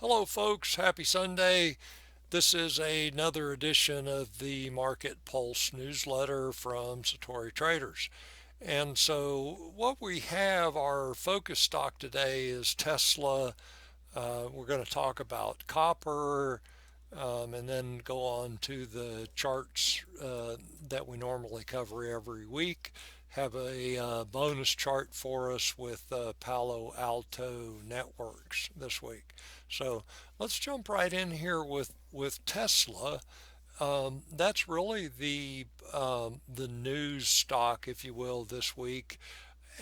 Hello, folks. Happy Sunday. This is another edition of the Market Pulse newsletter from Satori Traders. And so, what we have, our focus stock today is Tesla. We're going to talk about copper and then go on to the charts that we normally cover every week. Have a bonus chart for us with Palo Alto Networks this week. So let's jump right in here with Tesla. That's really the news stock, if you will, this week,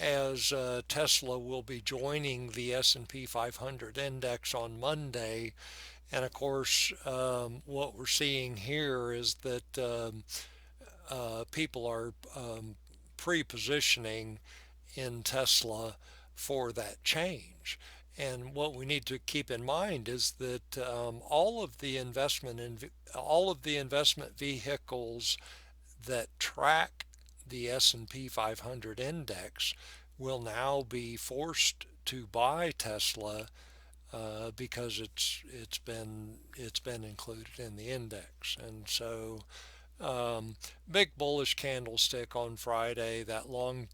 as Tesla will be joining the S&P 500 index on Monday. And of course, what we're seeing here is that people are pre-positioning in Tesla for that change. And what we need to keep in mind is that all of the investment vehicles that track the S&P 500 index will now be forced to buy Tesla because it's been included in the index. And so big bullish candlestick on Friday. That long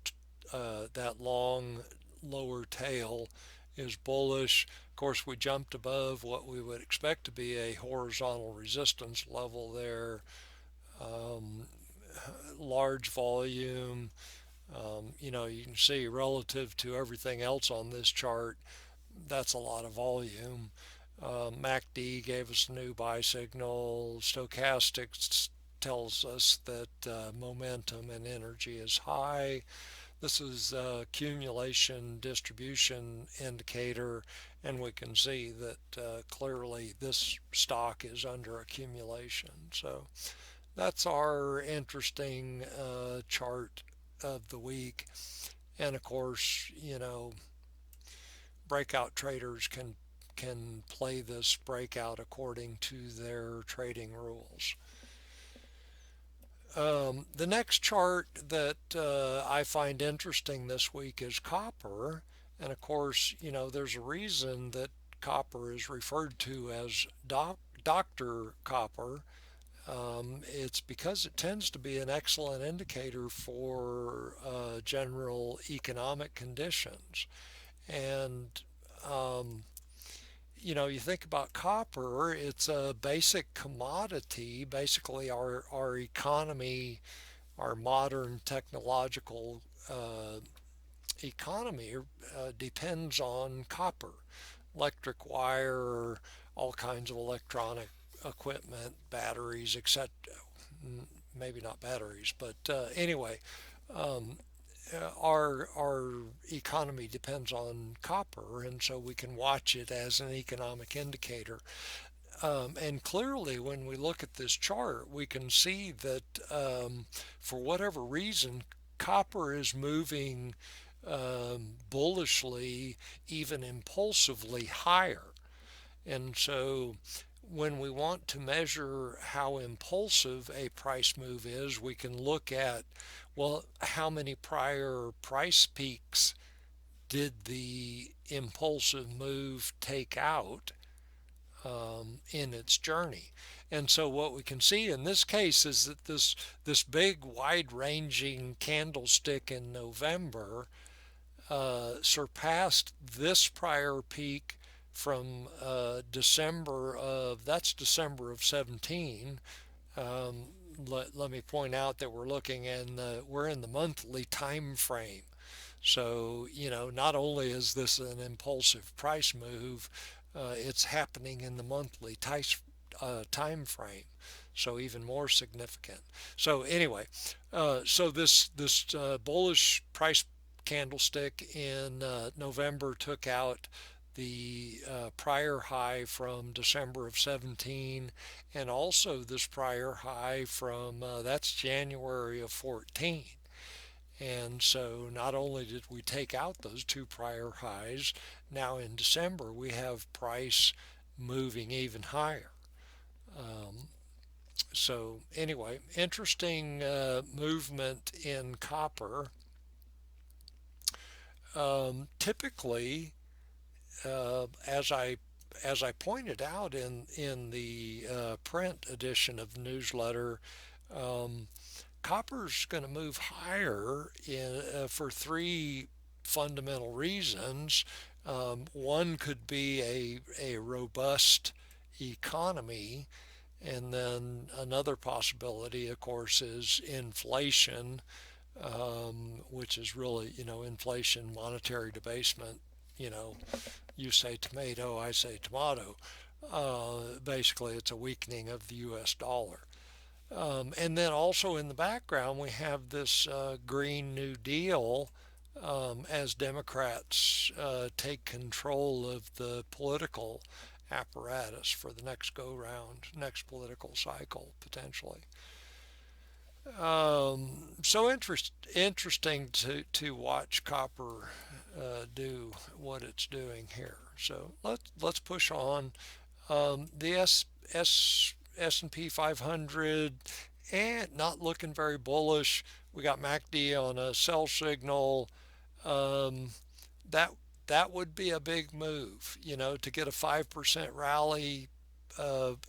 lower tail is bullish. Of course, we jumped above what we would expect to be a horizontal resistance level there. Um, Large volume. You can see relative to everything else on this chart, that's a lot of volume. MACD gave us a new buy signal. Stochastics tells us that momentum and energy is high. This is a accumulation distribution indicator, and we can see that clearly this stock is under accumulation. So that's our interesting chart of the week. And of course, breakout traders can play this breakout according to their trading rules. The next chart that I find interesting this week is copper. And of course, there's a reason that copper is referred to as Dr. Copper. It's because it tends to be an excellent indicator for general economic conditions. And um, you think about copper, it's a basic commodity. Basically, our economy, our modern technological economy depends on copper, electric wire, all kinds of electronic equipment, batteries, etc. Maybe not batteries, but anyway, um, our economy depends on copper, and so we can watch it as an economic indicator. And clearly, when we look at this chart, we can see that for whatever reason, copper is moving bullishly, even impulsively higher. And so when we want to measure how impulsive a price move is, we can look at, well, how many prior price peaks did the impulsive move take out in its journey? And so what we can see in this case is that this big wide-ranging candlestick in November surpassed this prior peak from December of 17. Let me point out that we're in the monthly time frame. So, not only is this an impulsive price move, it's happening in the monthly time frame. So even more significant. So anyway, so this bullish price candlestick in November took out the prior high from December of 17, and also this prior high from that's January of 14. And so not only did we take out those two prior highs, now in December we have price moving even higher. Um, so anyway, interesting movement in copper. Typically, as I as I pointed out in the print edition of the newsletter, um, copper's going to move higher for three fundamental reasons. One could be a robust economy, and then another possibility, of course, is inflation, which is really, inflation, monetary debasement. You know, you say tomato, I say tomato. Basically, it's a weakening of the U.S. dollar. And then also in the background, we have this Green New Deal as Democrats take control of the political apparatus for the next go round, next political cycle, potentially. So interesting to watch copper do what it's doing here. So let's push on. The S&P 500 and not looking very bullish. We got MACD on a sell signal. Um, that that would be a big move, to get a 5% rally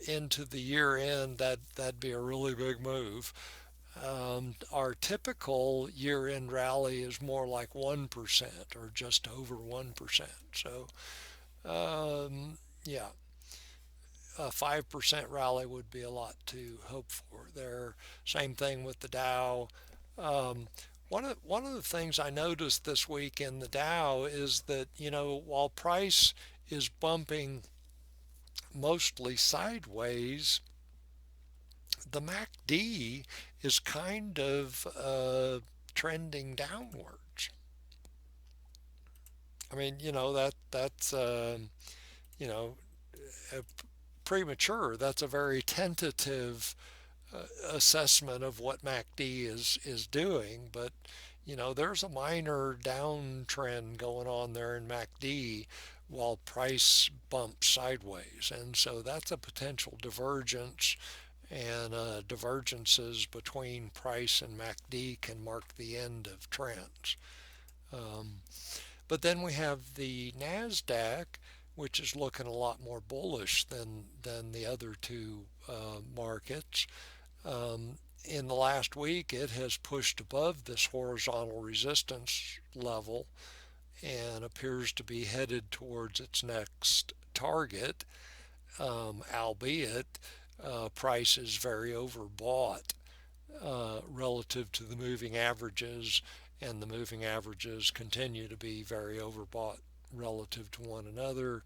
into the year end. That'd be a really big move. Our typical year end rally is more like 1% or just over 1%. So, yeah, a 5% rally would be a lot to hope for there. Same thing with the Dow. Um, one of the things I noticed this week in the Dow is that, while price is bumping mostly sideways, the MACD is kind of trending downwards. I mean, that's you know premature. That's a very tentative assessment of what MACD is doing, but there's a minor downtrend going on there in MACD while price bumps sideways, and so that's a potential divergence. And divergences between price and MACD can mark the end of trends. Um, but then we have the Nasdaq, which is looking a lot more bullish than the other two markets. In the last week, it has pushed above this horizontal resistance level and appears to be headed towards its next target, albeit price is very overbought relative to the moving averages, and the moving averages continue to be very overbought relative to one another.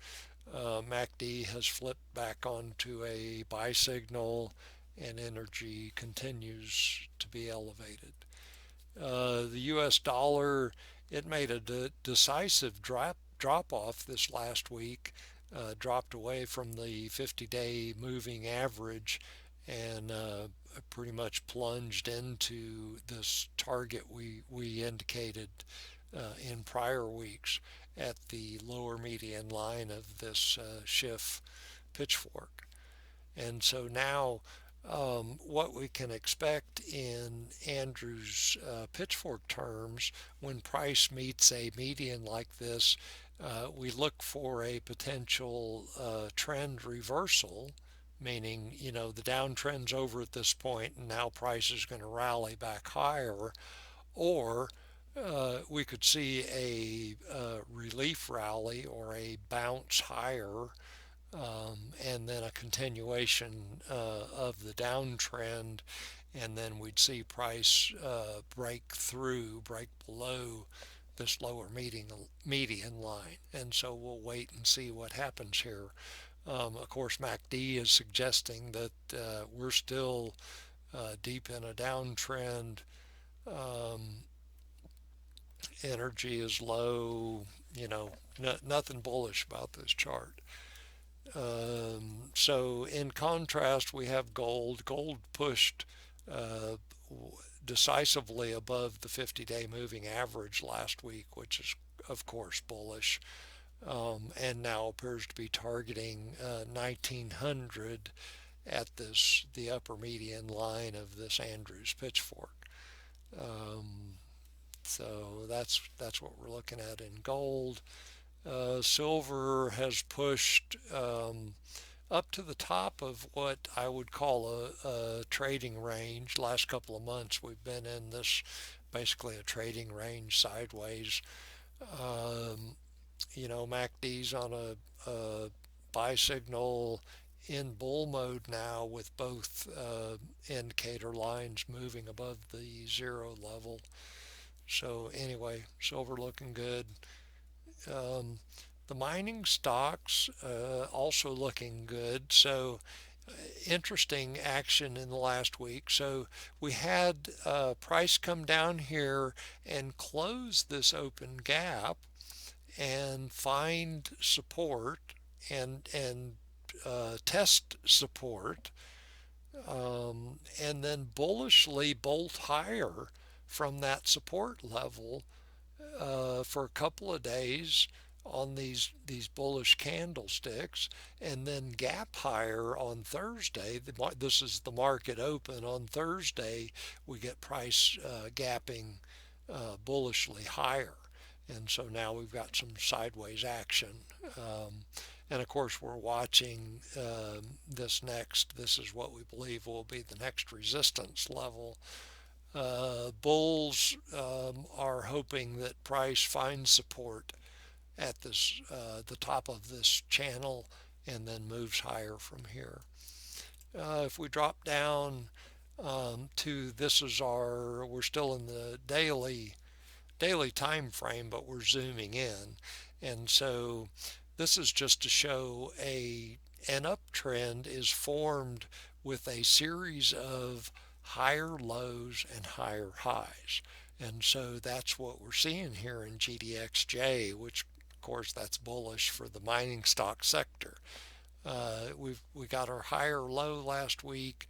MACD has flipped back onto a buy signal, and energy continues to be elevated. The U.S. dollar, it made a decisive drop off this last week, dropped away from the 50-day moving average, and pretty much plunged into this target we indicated in prior weeks at the lower median line of this Schiff pitchfork. And so now what we can expect in Andrew's pitchfork terms, when price meets a median like this, we look for a potential trend reversal, meaning, the downtrend's over at this point and now price is going to rally back higher, or we could see a relief rally or a bounce higher, and then a continuation of the downtrend, and then we'd see price break below this lower median line. And so we'll wait and see what happens here. Of course, MACD is suggesting that we're still deep in a downtrend. Um, Energy is low. Nothing bullish about this chart. So in contrast, we have gold. Gold pushed uh, decisively above the 50-day moving average last week, which is, of course, bullish, and now appears to be targeting 1900 at the upper median line of this Andrews pitchfork. Um, so that's what we're looking at in gold. Silver has pushed up to the top of what I would call a trading range. Last couple of months, we've been in this basically a trading range sideways. Um, MACD's on a buy signal in bull mode now with both indicator lines moving above the zero level. So anyway, silver looking good. Um, the mining stocks also looking good. So interesting action in the last week. So we had price come down here and close this open gap and find support and test support, and then bullishly bolt higher from that support level for a couple of days on these bullish candlesticks, and then gap higher on Thursday. This is the market open on Thursday. We get price gapping bullishly higher, and so now we've got some sideways action. And of course, we're watching this next. This is what we believe will be the next resistance level. Bulls are hoping that price finds support at the top of this channel and then moves higher from here. If we drop down to this is we're still in the daily time frame, but we're zooming in, and so this is just to show an uptrend is formed with a series of higher lows and higher highs. And so that's what we're seeing here in GDXJ, which of course that's bullish for the mining stock sector. We got our higher low last week.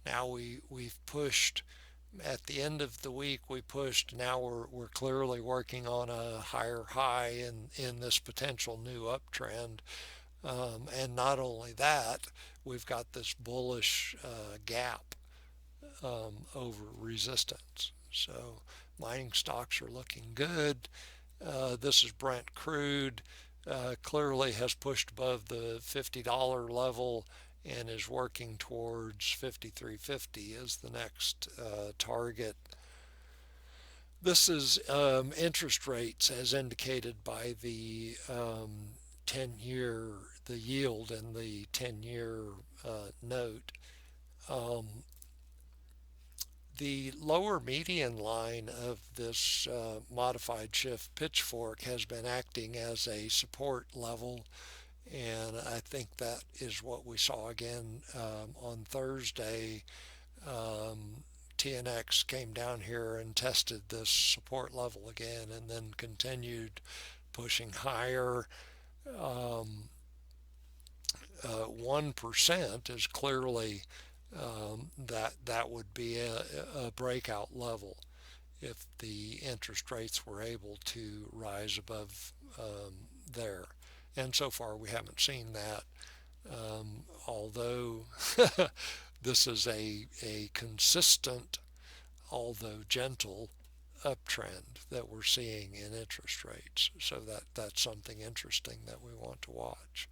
Now we've pushed at the end of the week. We pushed. Now we're clearly working on a higher high in this potential new uptrend. And not only that, we've got this bullish gap over resistance. So mining stocks are looking good. This is Brent Crude. Clearly has pushed above the $50 level and is working towards 53.50 as the next target. This is interest rates as indicated by the 10-year, the yield in the 10-year note. The lower median line of this modified shift pitchfork has been acting as a support level, and I think that is what we saw again on Thursday. TNX came down here and tested this support level again and then continued pushing higher. 1% is clearly that would be a breakout level if the interest rates were able to rise above there. And so far we haven't seen that, although this is a consistent, although gentle, uptrend that we're seeing in interest rates. So that's something interesting that we want to watch.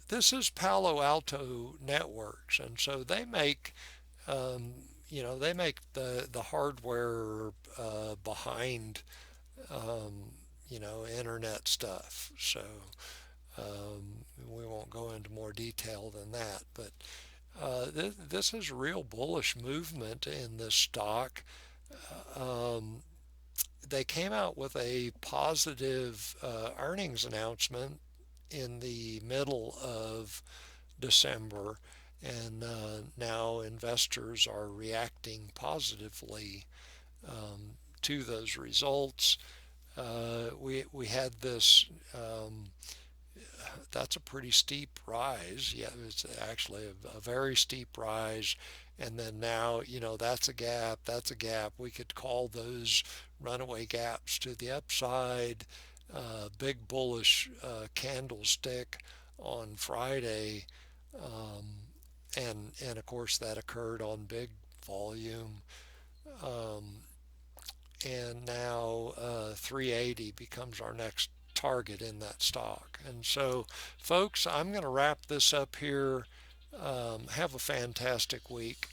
This is Palo Alto Networks, and so they make they make the hardware behind internet stuff. So we won't go into more detail than that, but this is real bullish movement in this stock. They came out with a positive earnings announcement in the middle of December, and now investors are reacting positively to those results. We had this. That's a pretty steep rise. Yeah, it's actually a very steep rise. And then now, that's a gap. That's a gap. We could call those runaway gaps to the upside. Big bullish candlestick on Friday, and of course that occurred on big volume, and now 380 becomes our next target in that stock. And so, folks, I'm going to wrap this up here. Have a fantastic week.